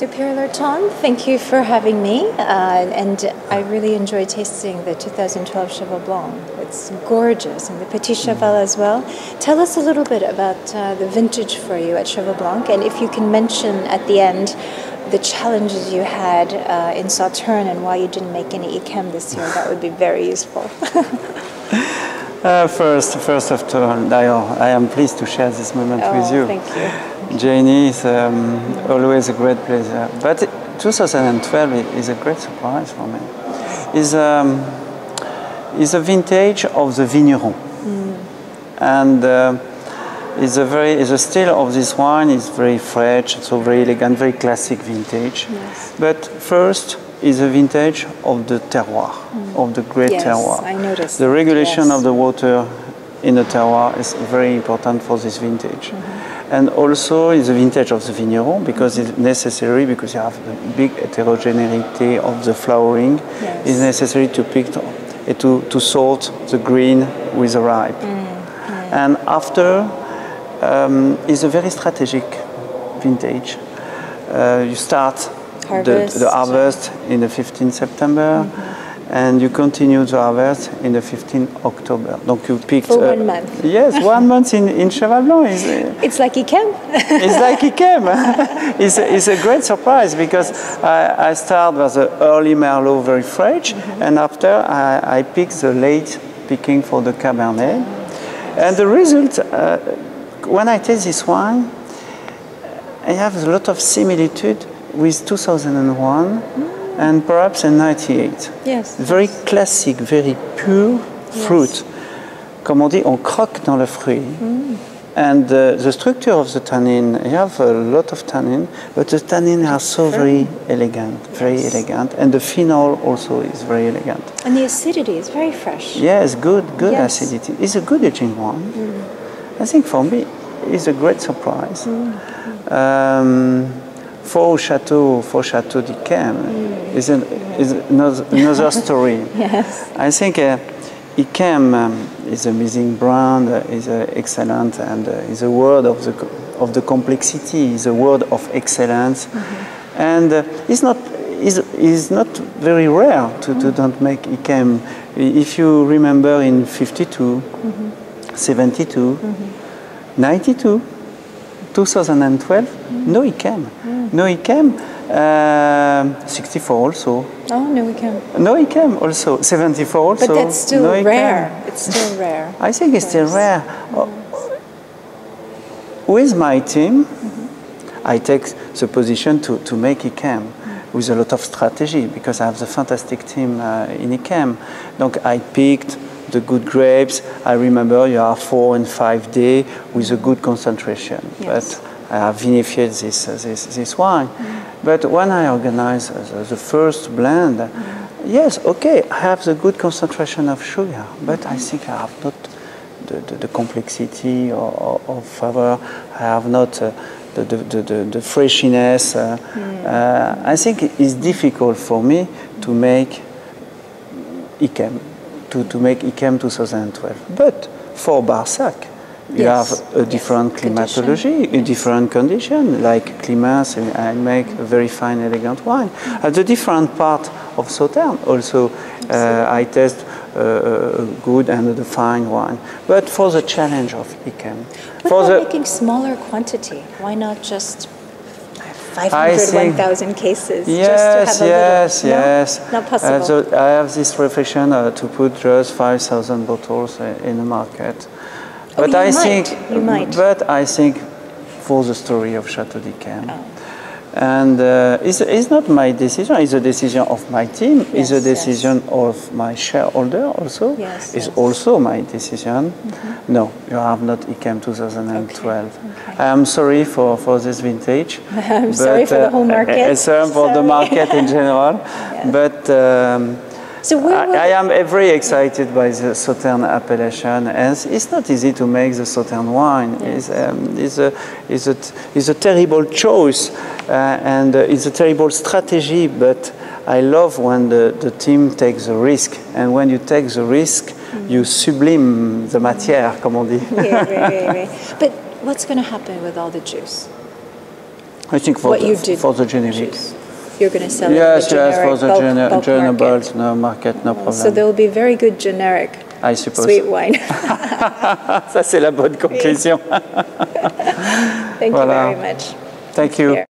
So Pierre Lurton, thank you for having me, and I really enjoyed tasting the 2012 Cheval Blanc. It's gorgeous, and the Petit Cheval as well. Tell us a little bit about the vintage for you at Cheval Blanc, and if you can mention at the end the challenges you had in Sauternes and why you didn't make any Yquem this year, that would be very useful. First of all, I am pleased to share this moment with you. Thank you. Jeannie, is always a great pleasure. But 2012 is a great surprise for me. It's a vintage of the vigneron. And the style of this wine is very fresh, so very elegant, very classic vintage. Yes. But first is a vintage of the terroir, of the great terroir. I noticed the regulation of the water in the terroir is very important for this vintage. And also is a vintage of the vigneron because it's necessary, because you have the big heterogeneity of the flowering. Yes. It's necessary to pick, to sort the green with the ripe. And after is a very strategic vintage. You start the harvest in the 15th September, and you continue the harvest in the 15th October. Donc you picked... For 1 month. Yes, 1 month in Cheval Blanc. It's like Yquem. It's like Yquem. It's a great surprise because I start with the early Merlot, very fresh, and after I pick the late picking for the Cabernet. And the result, when I taste this wine, I have a lot of similitude with 2001 and perhaps in 98. Yes. Very classic, very pure fruit. Comme on dit, on croque dans le fruit. And the structure of the tannin, you have a lot of tannin, but the tannin are so very elegant, and the phenol also is very elegant. And the acidity is very fresh. Yes, good acidity. It's a good aging one. I think for me, it's a great surprise. For Chateau d'Yquem is another story. Yes. I think Yquem is an amazing brand, is excellent, and is a word of the complexity, is a word of excellence, and it's not very rare to don't make Yquem. If you remember in 52, 72, 92, 2012, no Yquem. No Yquem, 64 also. Oh, no Yquem. No Yquem also, 74 also. But that's still no rare. It's still rare. I think it's still rare. With my team, I take the position to make Yquem with a lot of strategy because I have the fantastic team in Yquem. Donc I picked the good grapes. I remember you have 4 and 5 days with a good concentration. Yes. But I have vinified this wine. But when I organize the first blend, yes, okay, I have the good concentration of sugar, but I think I have not the complexity of flavor. I have not the freshness. I think it's difficult for me to make Yquem, to make Yquem 2012. But for Barsac, you have a different climatology, a different condition, like Climence, I make a very fine, elegant wine. At the different part of Sauternes, also, I test good and the fine wine. But for the challenge of Yquem. What about making smaller quantity? Why not just 500, 1,000 cases? Yes, yes. Not possible. I have this reflection to put just 5,000 bottles in the market. But I think for the story of Chateau d'Yquem. And it's not my decision, it's a decision of my team, it's a decision of my shareholder also. It's also my decision. No, you have not Yquem 2012. Okay. I am sorry for this vintage. I'm sorry for the whole market. Sorry for the market in general. But I am very excited by the Sauternes appellation, and it's not easy to make the Sauternes wine. It's a terrible choice, and it's a terrible strategy, but I love when the team takes the risk, and when you take the risk, you sublime the matière, comme on dit. But what's going to happen with all the juice? I think for the generic. You're going to sell yes, it yes, for the bulk bulk market, no problem. So there will be very good generic sweet wine. Ça, c'est la bonne conclusion. Thank you very much. Thank you.